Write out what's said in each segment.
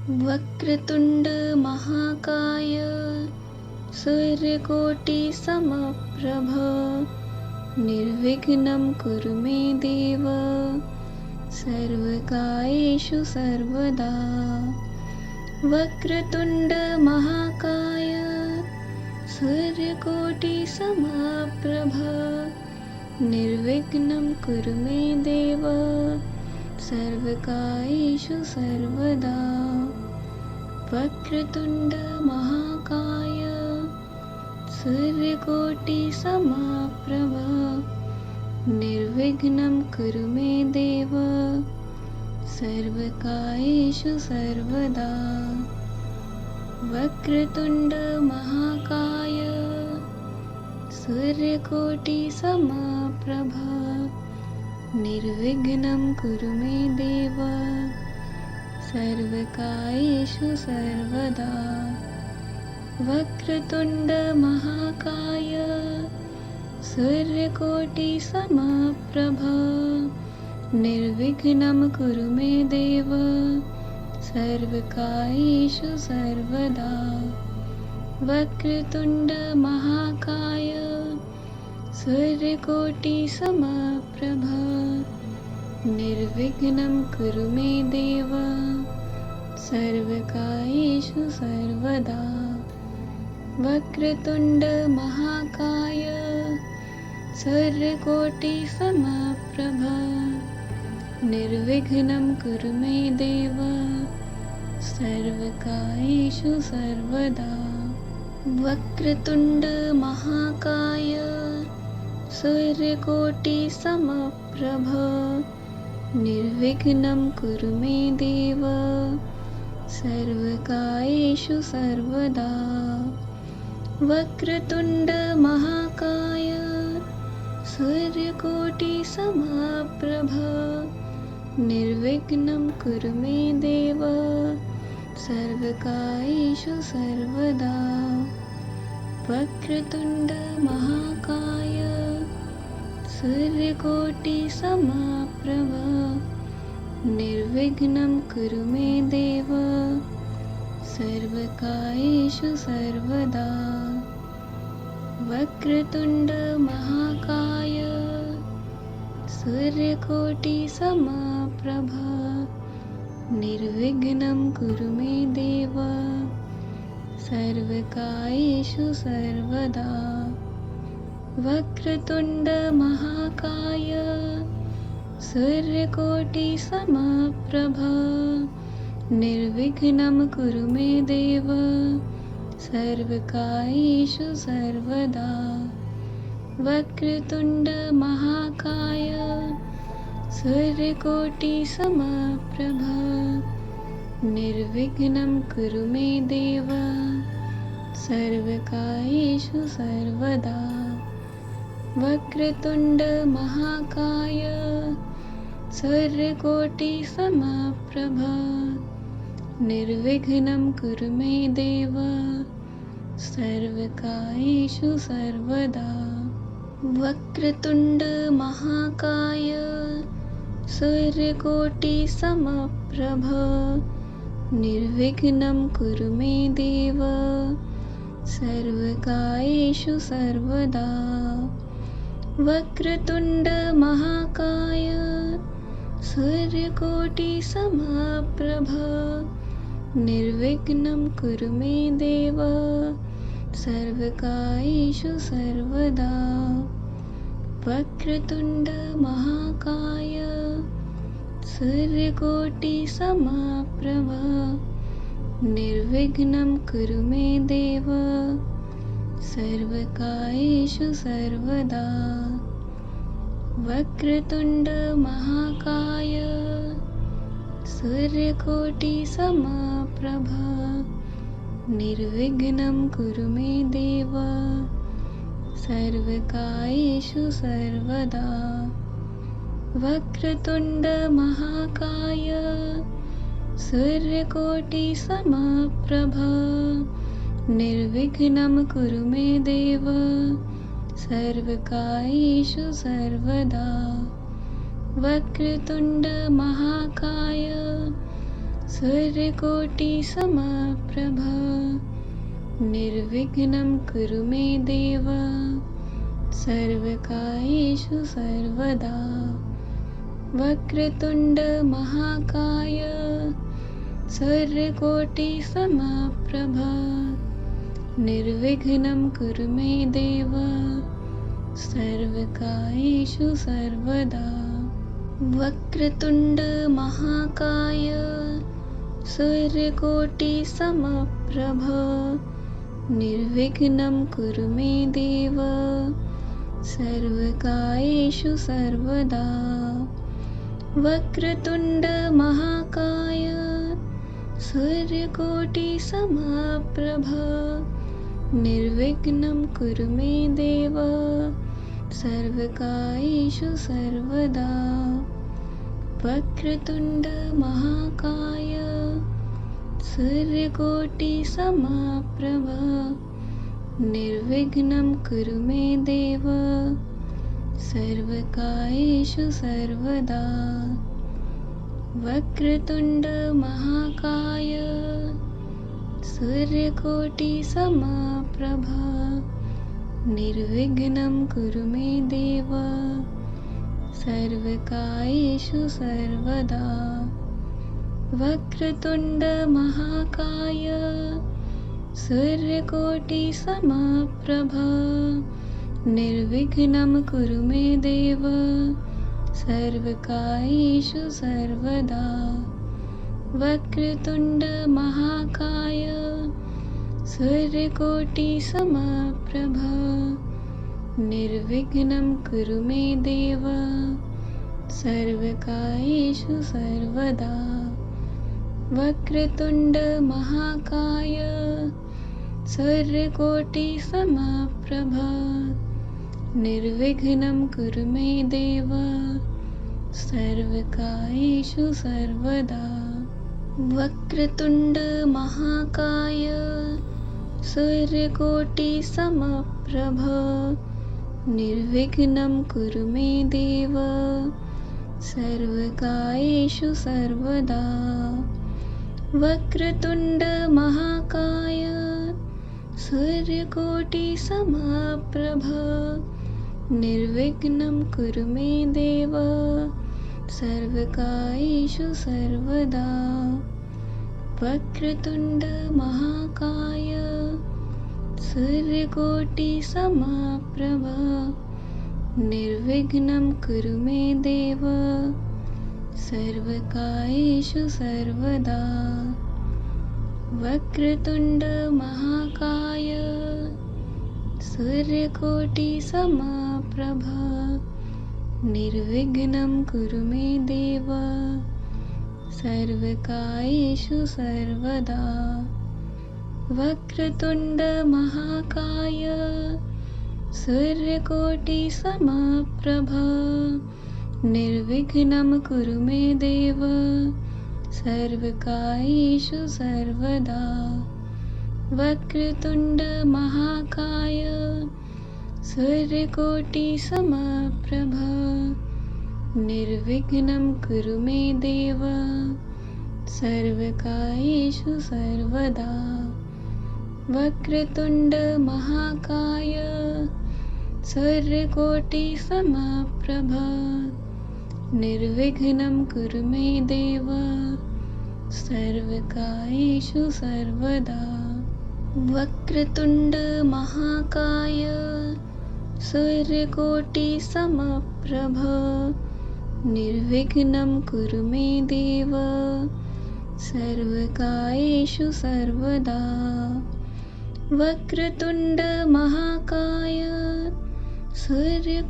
वक्रतुण्ड महाकाय सूर्यकोटि समप्रभ निर्विघ्नं कुरु मे देव सर्वकार्येषु सर्वदा। वक्रतुण्ड महाकाय सूर्यकोटि समप्रभ निर्विघ्नं कुरु मे देव सर्वकार्येषु सर्वदा। वक्रतुण्ड महाकाय सूर्यकोटि समप्रभ निर्विघ्नं कुरु मे देव सर्वकार्येषु सर्वदा। वक्रतुण्ड महाकाय सूर्यकोटि समप्रभ निर्विघ्नं कुरु मे देव सर्वकार्येषु सर्वदा। वक्रतुण्ड महाकाय सूर्यकोटि समप्रभ निर्विघ्नं कुरु मे देव सर्वकार्येषु सर्वदा। वक्रतुण्ड महाकाय सूर्यकोटि समप्रभ निर्विघ्नं कुरु मे देव सर्वकार्येषु सर्वदा। वक्रतुण्ड महाकाय सूर्यकोटि समप्रभ निर्विघ्नं कुरु मे देव सर्वकार्येषु सर्वदा। वक्रतुण्ड महाकाय सूर्यकोटि समप्रभ निर्विघ्नं कुरु मे देव सर्वकार्येषु सर्वदा। वक्रतुण्ड महाकाय सूर्यकोटि समप्रभ निर्विघ्नं कुरु मे देव सर्वकार्येषु सर्वदा। वक्रतुण्ड महाकाय सूर्यकोटि समप्रभ निर्विघ्नं कुरु मे देव सर्वकार्येषु सर्वदा। वक्रतुण्ड महाकाय सूर्यकोटि समप्रभ निर्विघ्नं कुरु मे देव सर्वकार्येषु सर्वदा। वक्रतुण्ड महाकाय सूर्यकोटि समप्रभ निर्विघ्नं कुरु मे देव सर्वकार्येषु सर्वदा। वक्रतुण्ड महाकाय सूर्यकोटि समप्रभ निर्विघ्नं कुरु मे देव सर्वकार्येषु सर्वदा। वक्रतुण्ड महाकाय सूर्यकोटि समप्रभ निर्विघ्नं कुरु मे देव सर्वकार्येषु सर्वदा। वक्रतुण्ड महाकाय सूर्यकोटि समप्रभ निर्विघ्नं कुरु मे देव सर्वकार्येषु सर्वदा। वक्रतुण्ड महाकाय सूर्यकोटि समप्रभ निर्विघ्नं कुरु मे देव सर्वकार्येषु सर्वदा। वक्रतुण्ड महाकाय सूर्यकोटि समप्रभ निर्विघ्नं कुरु मे देव सर्वकार्येषु सर्वदा। वक्रतुण्ड महाकाय सूर्यकोटि समप्रभ निर्विघ्नं कुरु मे देव सर्वकार्येषु सर्वदा। वक्रतुण्ड महाकाय सूर्यकोटि समप्रभ निर्विघ्नं कुरु मे देव सर्वकार्येषु सर्वदा। वक्रतुण्ड महाकाय सूर्यकोटिसमप्रभा निर्विघ्नं कुरु मे देव सर्वकार्येषु सर्वदा। वक्रतुण्डमहाकाय सूर्यकोटिसमप्रभा निर्विघ्नं कुरु मे देव सर्वकार्येषु सर्वदा। वक्रतुण्डमहाकाय सूर्यकोटिसमप्रभा निर्विघ्नं कुरु मे देव सर्वकार्येषु सर्वदा। वक्रतुण्डमहाकाय सूर्यकोटिसमप्रभा निर्विघ्नं कुरु मे देव सर्वकार्येषु सर्वदा। वक्रतुण्डमहाकाय सूर्यकोटिसमप्रभा निर्विघ्नं कुरु मे देव सर्वकार्येषु सर्वदा। वक्रतुण्डमहाकाय सूर्यकोटिसमप्रभा निर्विघ्नं कुरु मे देव सर्वकार्येषु सर्वदा। वक्रतुण्डमहाकाय सूर्यकोटिसमप्रभा निर्विघ्नं कुरु मे देव सर्वकार्येषु सर्वदा। वक्रतुण्डमहाकाय सूर्यकोटिसमप्रभा निर्विघ्नं कुरु मे देव सर्वकार्येषु सर्वदा। वक्रतुण्डमहाकाय सूर्यकोटिसमप्रभा निर्विघ्नं कुरु मे देव सर्वकार्येषु सर्वदा। वक्रतुण्डमहाकाय सूर्यकोटिसमप्रभा निर्विघ्नं कुरु मे देव सर्वकार्येषु सर्वदा। वक्रतुण्डमहाकाय सूर्यकोटिसमप्रभा निर्विघ्नं कुरु मे देव सर्वकार्येषु सर्वदा। वक्रतुण्डमहाकाय सूर्यकोटिसमप्रभा निर्विघ्नं कुरु मे देव सर्वकार्येषु सर्वदा। वक्रतुण्डमहाकाय सूर्यकोटिसमप्रभा निर्विघ्नं कुरु मे देव सर्वकार्येषु सर्वदा। वक्रतुण्डमहाकाय सूर्यकोटिसमप्रभा निर्विघ्नं कुरु मे देव सर्वकार्येषु सर्वदा। वक्रतुण्डमहाकाय सूर्यकोटिसमप्रभा निर्विघ्नं कुरु मे देव सर्वकार्येषु सर्वदा। वक्रतुण्डमहाकाय सूर्यकोटिसमप्रभा निर्विघ्नं कुरु मे देव सर्वकार्येषु सर्वदा। वक्रतुण्डमहाकाय सूर्यकोटिसमप्रभा निर्विघ्नं कुरु मे देव सर्वकार्येषु सर्वदा। वक्रतुण्डमहाकाय सूर्यकोटिसमप्रभा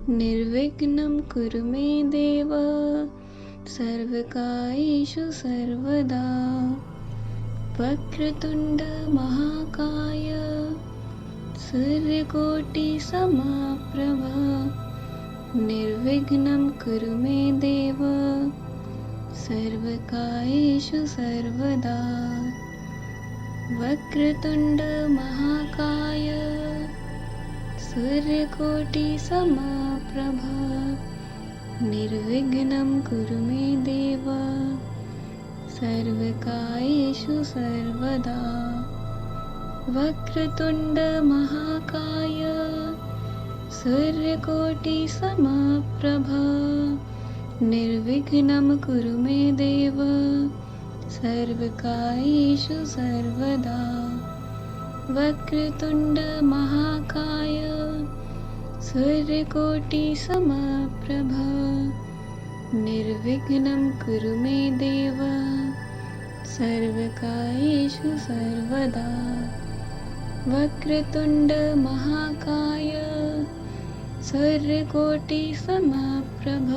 निर्विघ्नं कुरु मे देव सर्वकार्येषु सर्वदा। वक्रतुण्डमहाकाय सूर्यकोटिसमप्रभा निर्विघ्नं कुरु मे देव सर्वकार्येषु सर्वदा। वक्रतुण्डमहाकाय सूर्यकोटिसमप्रभा निर्विघ्नं कुरु मे देव सर्वकार्येषु सर्वदा। वक्रतुण्ड महाकाय सूर्यकोटिसमप्रभ निर्विघ्नं कुरु मे देव सर्वकार्येषु सर्वदा। वक्रतुण्ड महाकाय सूर्यकोटिसमप्रभ निर्विघ्नं कुरु मे देव सर्वकार्येषु सर्वदा। वक्रतुण्ड महाकाय सूर्यकोटिसमप्रभ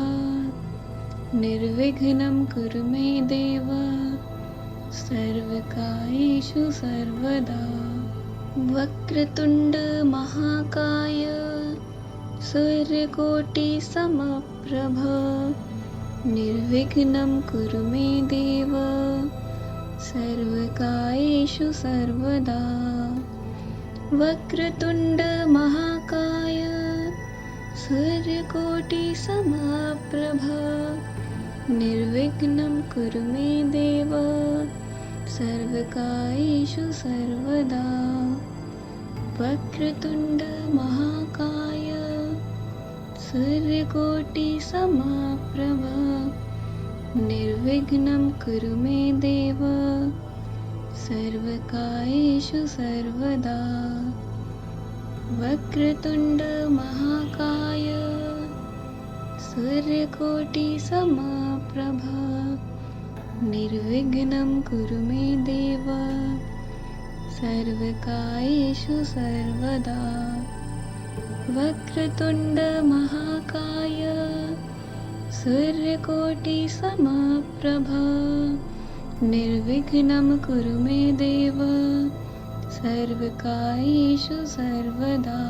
निर्विघ्नं कुरु मे देव सर्वकार्येषु सर्वदा। वक्रतुण्ड महाकाय सूर्यकोटिसमप्रभ निर्विघ्नं कुरु मे देव सर्वकार्येषु सर्वदा। वक्रतुण्ड महाकाय सूर्यकोटिसमप्रभ निर्विघ्नं कुरु मे देव सर्वकार्येषु सर्वदा। वक्रतुण्ड महाकाय सूर्यकोटिसमप्रभ निर्विघ्नं कुरु मे देव सर्वकार्येषु सर्वदा। वक्रतुण्ड महाकाय सूर्यकोटिसमप्रभ निर्विघ्नं कुरु मे देव सर्वकार्येषु सर्वदा। वक्रतुण्ड महाकाय सूर्यकोटिसमप्रभ निर्विघ्नं कुरु मे देव सर्वकार्येषु सर्वदा।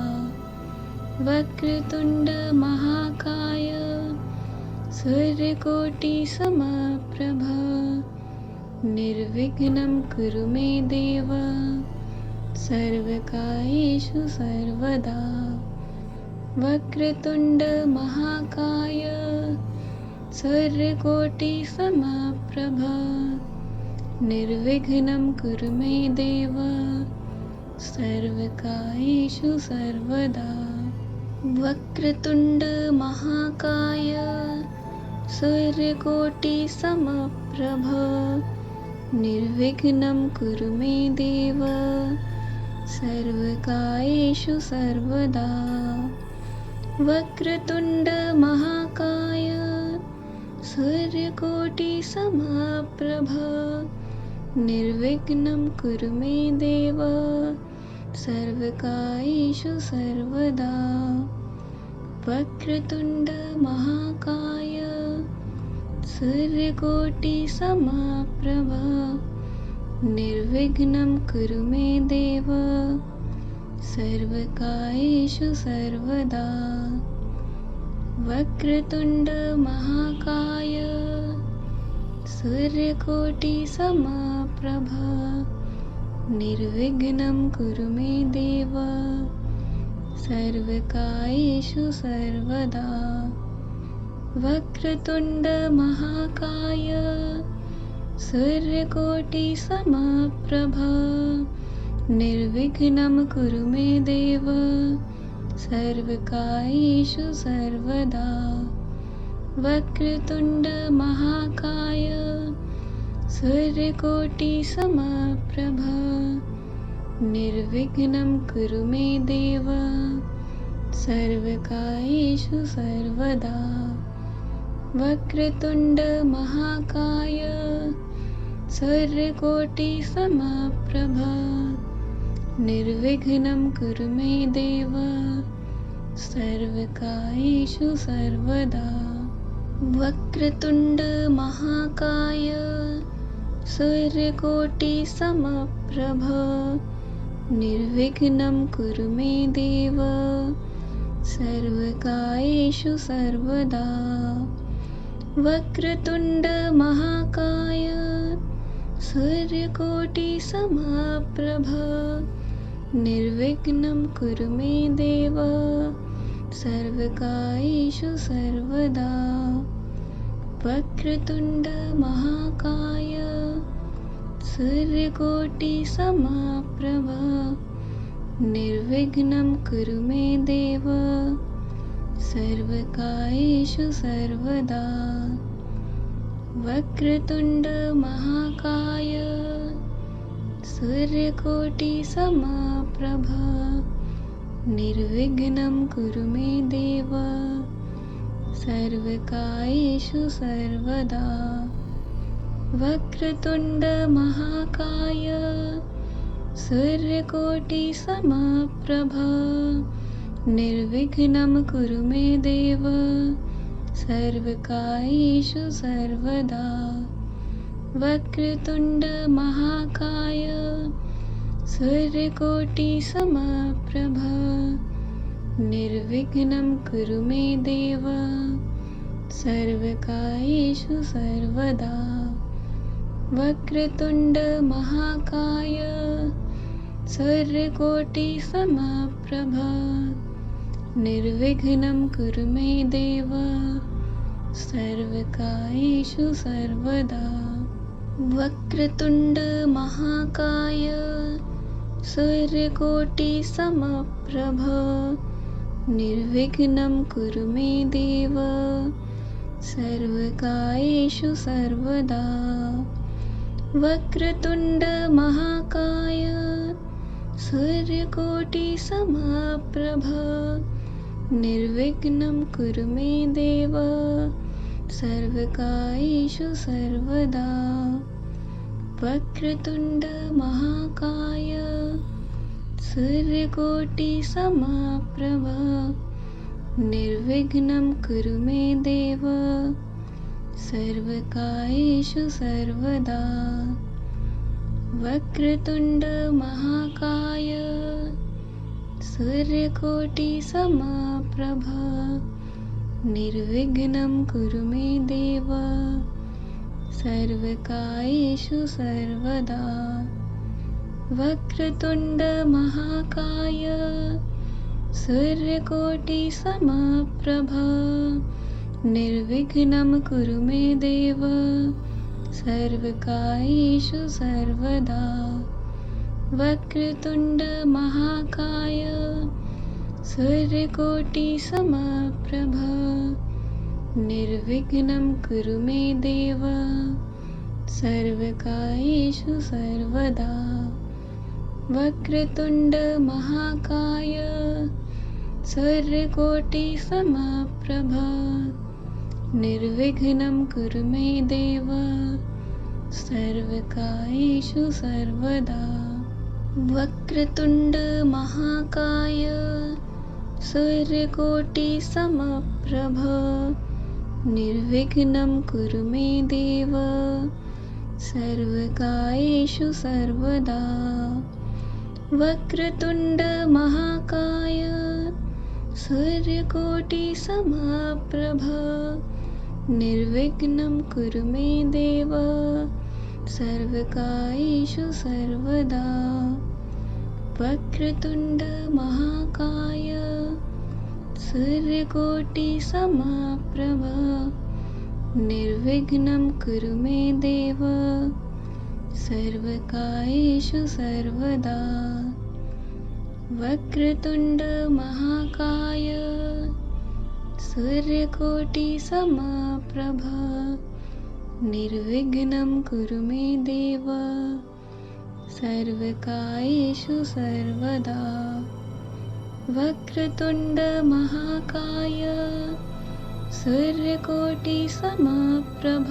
वक्रतुण्ड महाकाय सूर्यकोटिसमप्रभ निर्विघ्नं कुरु मे देव सर्वकार्येषु सर्वदा। वक्रतुण्ड महाकाय सूर्यकोटिसमप्रभ निर्विघ्नं कुरु मे देव सर्वकार्येषु सर्वदा। वक्रतुण्ड महाकाय सूर्यकोटिसमप्रभ निर्विघ्नं कुरु मे देव सर्वकार्येषु सर्वदा। वक्रतुण्ड महाकाय सूर्यकोटिसमप्रभ निर्विघ्नं कुरु मे देव सर्वकार्येषु सर्वदा। वक्रतुण्ड महाकाय सूर्यकोटिसमप्रभ निर्विघ्नं कुरु मे देव सर्वकार्येषु सर्वदा। वक्रतुण्ड महाकाय सूर्यकोटिसमप्रभ निर्विघ्नं कुरु मे देव सर्वकार्येषु सर्वदा। वक्रतुण्ड महाकाय सूर्यकोटिसमप्रभ निर्विघ्नं कुरु मे देव सर्वकार्येषु सर्वदा। वक्रतुण्ड महाकाय सूर्यकोटिसमप्रभ निर्विघ्नं कुरु मे देव सर्वकार्येषु सर्वदा। वक्रतुण्ड महाकाय सूर्यकोटिसमप्रभ निर्विघ्नं कुरु मे देव सर्वकार्येषु सर्वदा। वक्रतुण्ड महाकाय सूर्यकोटिसमप्रभ निर्विघ्नं कुरु मे देव सर्वकार्येषु सर्वदा। वक्रतुण्ड महाकाय सूर्यकोटिसमप्रभ निर्विघ्नं कुरु मे देव सर्वकार्येषु सर्वदा। वक्रतुण्ड महाकाय सूर्यकोटि समप्रभ निर्विघ्नं कुरु मे देव सर्वकार्येषु सर्वदा। वक्रतुण्ड महाकाय सूर्यकोटि समप्रभ निर्विघ्नं कुरु मे देव सर्वकार्येषु सर्वदा। वक्रतुण्ड महाकाय सूर्यकोटि समप्रभ निर्विघ्नं कुरु मे देव सर्वकार्येषु सर्वदा। वक्रतुण्ड महाकाय सूर्यकोटि समप्रभ निर्विघ्नं कुरु मे देव सर्वकार्येषु सर्वदा। वक्रतुण्ड महाकाय सूर्यकोटि समप्रभ निर्विघ्नं कुरु मे देव सर्वकार्येषु सर्वदा। वक्रतुण्ड महाकाय सूर्यकोटि समप्रभ निर्विघ्नं कुरु मे देव सर्वकार्येषु सर्वदा। वक्रतुण्ड महाकाय सूर्यकोटि समप्रभ निर्विघ्नं कुरु मे देव सर्वकार्येषु सर्वदा। वक्रतुण्ड महाकाय सूर्यकोटि समप्रभ निर्विघ्नं कुरु मे देव सर्वकार्येषु सर्वदा। वक्रतुण्ड महाकाय सूर्यकोटि समप्रभ निर्विघ्नं कुरु मे देव सर्वकार्येषु सर्वदा। वक्रतुण्ड महाकाय सूर्यकोटि समप्रभ निर्विघ्नं कुरु मे देव सर्वकार्येषु सर्वदा। वक्रतुण्ड महाकाय सूर्यकोटि समप्रभ निर्विघ्नं कुरु मे देव सर्वकार्येषु सर्वदा। वक्रतुण्ड महाकाय सूर्यकोटि समप्रभ निर्विघ्नं कुरु मे देव सर्वकार्येषु सर्वदा। वक्रतुण्ड महाकाय सूर्यकोटि समप्रभ निर्विघ्नं कुरु मे देव सर्वकार्येषु सर्वदा। वक्रतुण्ड महाकाय सूर्यकोटि समप्रभ निर्विघ्नं कुरु मे देव सर्वकार्येषु सर्वदा। वक्रतुण्ड महाकाय सूर्यकोटि समप्रभ निर्विघ्नं कुरु मे देव सर्वकार्येषु सर्वदा। वक्रतुण्ड महाकाय सूर्यकोटि समप्रभ निर्विघ्नं कुरु मे देव सर्वकार्येषु सर्वदा। वक्रतुण्ड महाकाय सूर्यकोटि समप्रभ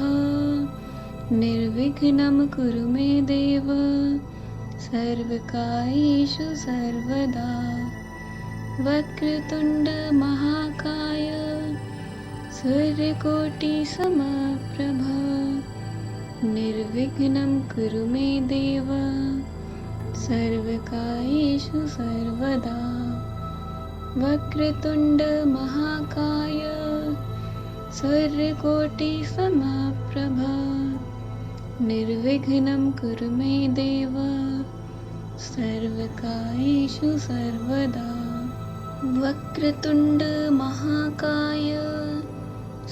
निर्विघ्नं कुरु मे देव सर्वकार्येषु सर्वदा। वक्रतुण्ड महाकाय सूर्यकोटि समप्रभ निर्विघ्नं कुरु मे देव सर्वकार्येषु सर्वदा। वक्रतुण्ड महाकाय सूर्यकोटि समप्रभ निर्विघ्नं कुरु मे देव सर्वकार्येषु सर्वदा। वक्रतुण्ड महाकाय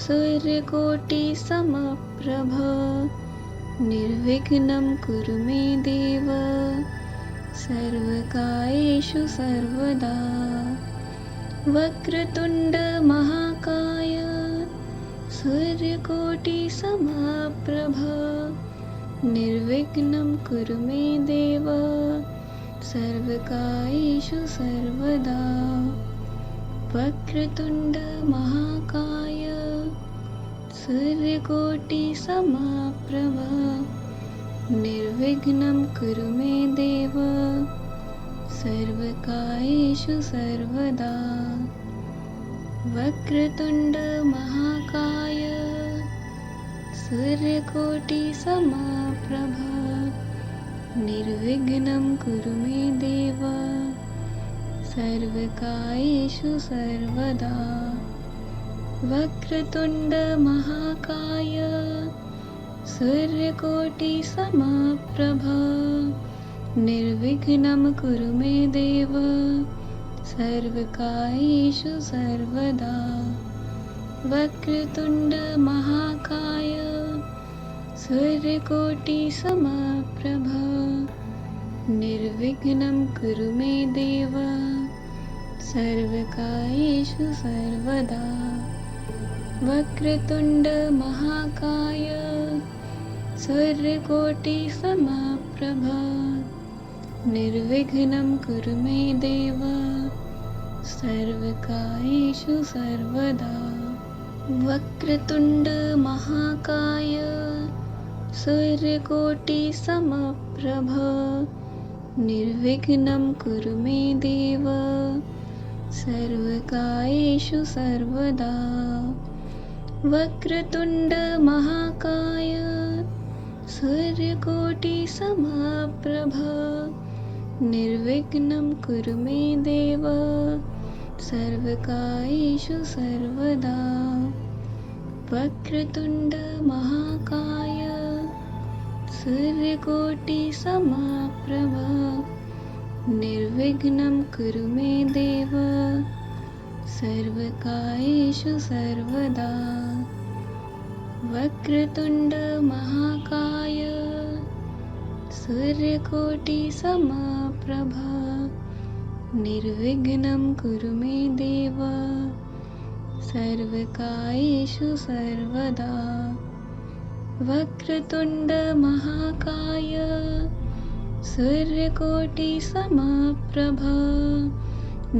सूर्यकोटिसमप्रभ निर्विघ्नं कुरु मे देव सर्वकार्येषु सर्वदा। वक्रतुण्ड महाकाय सूर्यकोटिसमप्रभ निर्विघ्नं कुरु मे देव सर्वकार्येषु सर्वदा। वक्रतुण्ड महाकाय सूर्यकोटिसमप्रभ निर्विघ्नं कुरु मे देव सर्वकार्येषु सर्वदा। वक्रतुण्ड महाकाय सूर्यकोटिसमप्रभ निर्विघ्नं कुरु मे देव सर्वकार्येषु सर्वदा। वक्रतुण्ड महाकाय सूर्यकोटिसमप्रभ निर्विघ्नं कुरु मे देव सर्वकार्येषु सर्वदा। वक्रतुण्ड महाकाय सूर्यकोटिसमप्रभ निर्विघ्नं कुरु मे देव सर्वकार्येषु सर्वदा। वक्रतुण्ड महाकाय सूर्यकोटिसमप्रभ निर्विघ्नं कुरु मे देव सर्वकार्येषु सर्वदा। वक्रतुण्ड महाकाय सूर्यकोटिसमप्रभ निर्विघ्नं कुरु मे देव सर्वकार्येषु सर्वदा। वक्रतुण्ड महाकाय सूर्यकोटिसमप्रभ निर्विघ्नं कुरु मे देव सर्वकार्येषु सर्वदा। वक्रतुण्ड महाकाय सूर्यकोटिसमप्रभ निर्विघ्नं कुरु मे देव सर्वकार्येषु सर्वदा। वक्रतुण्ड महाकाय सूर्यकोटिसमप्रभ निर्विघ्नं कुरु मे देव सर्वकार्येषु सर्वदा। वक्रतुण्ड महाकाय सूर्यकोटिसमप्रभ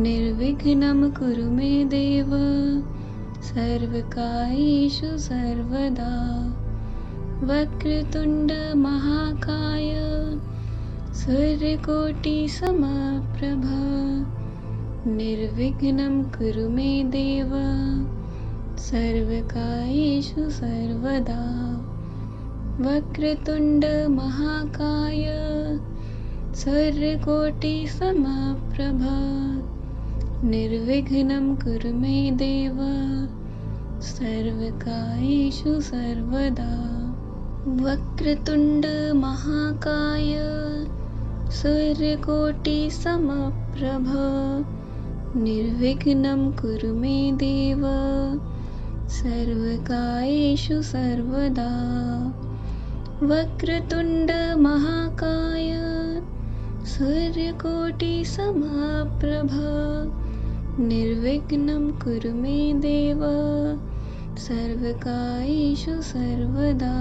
निर्विघ्नं कुरु मे देव सर्वकार्येषु सर्वदा। वक्रतुण्ड महाकाय सूर्यकोटिसमप्रभ निर्विघ्नं कुरु मे देव सर्वकार्येषु सर्वदा। वक्रतुण्ड महाकाय सूर्यकोटिसमप्रभ निर्विघ्नं कुरु मे देव सर्वकार्येषु सर्वदा। वक्रतुण्ड महाकाय सूर्यकोटिसमप्रभ निर्विघ्नं कुरु मे देव सर्वकार्येषु सर्वदा। वक्रतुण्ड महाकाय सूर्यकोटिसमप्रभ निर्विघ्नं कुरु मे देव सर्वकार्येषु सर्वदा।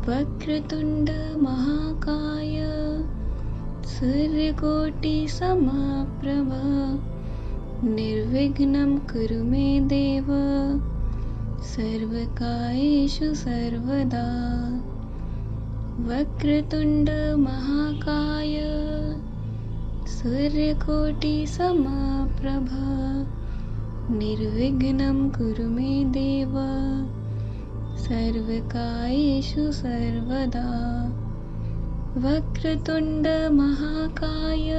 वक्रतुण्ड महाकाय सूर्यकोटिसमप्रभ निर्विघ्नं कुरु मे देव सर्वकार्येषु सर्वदा। वक्रतुण्ड महाकाय सूर्यकोटिसमप्रभ निर्विघ्नं कुरु मे देव सर्वकार्येषु सर्वदा। वक्रतुण्ड महाकाय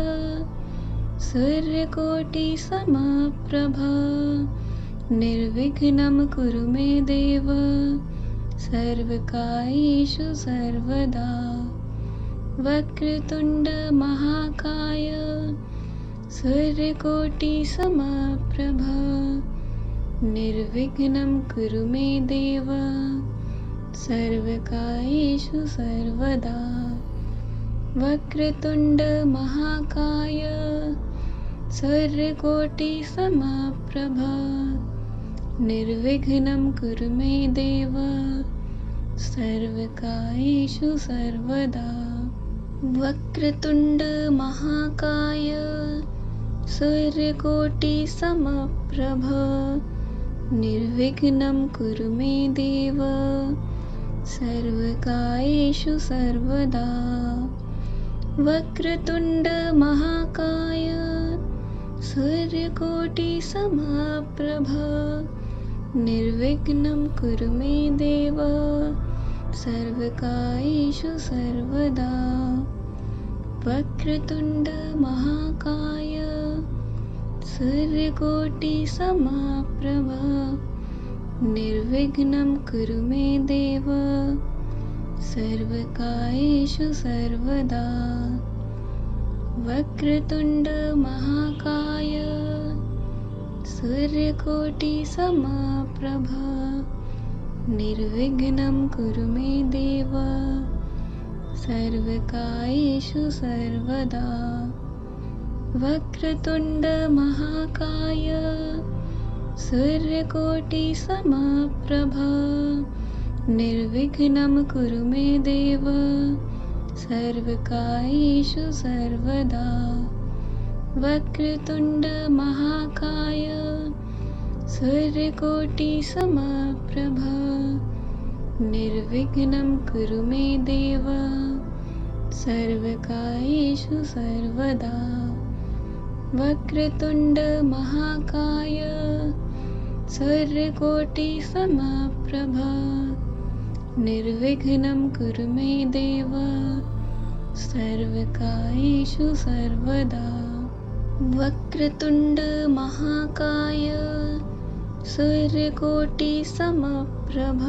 सूर्यकोटिसमप्रभ निर्विघ्नं कुरु मे देव सर्वकार्येषु सर्वदा। वक्रतुण्ड महाकाय सूर्यकोटिसमप्रभ निर्विघ्नं कुरु मे देव सर्वकार्येषु सर्वदा। वक्रतुण्डमहाकाय सूर्यकोटिसमप्रभ निर्विघ्नं कुरु मे देव सर्वकार्येषु सर्वदा। वक्रतुण्डमहाकाय सूर्यकोटिसमप्रभ निर्विघ्नं कुरु मे देव सर्वकार्येषु सर्वदा। वक्रतुण्डमहाकाय सूर्यकोटिसमप्रभ निर्विघ्नं कुरु मे देव सर्वकार्येषु सर्वदा। वक्रतुण्डमहाकाय सूर्यकोटिसमप्रभ निर्विघ्नं कुरु मे देव सर्वकार्येषु सर्वदा। वक्रतुण्डमहाकाय सूर्यकोटिसमप्रभ निर्विघ्नं कुरु मे देव सर्वकार्येषु सर्वदा। वक्रतुण्डमहाकाय सूर्यकोटिसमप्रभ निर्विघ्नं कुरु मे देव सर्वकार्येषु सर्वदा। वक्रतुण्डमहाकाय सूर्यकोटिसमप्रभ निर्विघ्नं कुरु मे देव सर्वकार्येषु सर्वदा। वक्रतुण्डमहाकाय सूर्यकोटिसमप्रभ निर्विघ्नं कुरु मे देव सर्वकार्येषु सर्वदा। वक्रतुण्डमहाकाय सूर्यकोटिसमप्रभ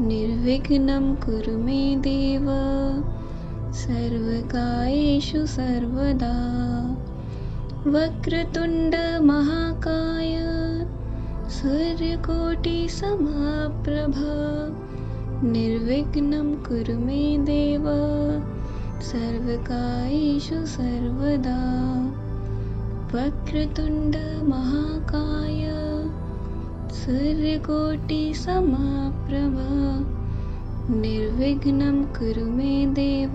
निर्विघ्नं कुरु मे देव सर्वकार्येषु सर्वदा। वक्रतुण्डमहाकाय सूर्यकोटिसमप्रभ निर्विघ्नं कुरु मे देव सर्वकार्येषु सर्वदा। वक्रतुण्डमहाकाय सूर्यकोटिसमप्रभ निर्विघ्नं कुरु मे देव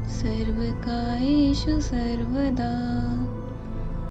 सर्वकार्येषु सर्वदा।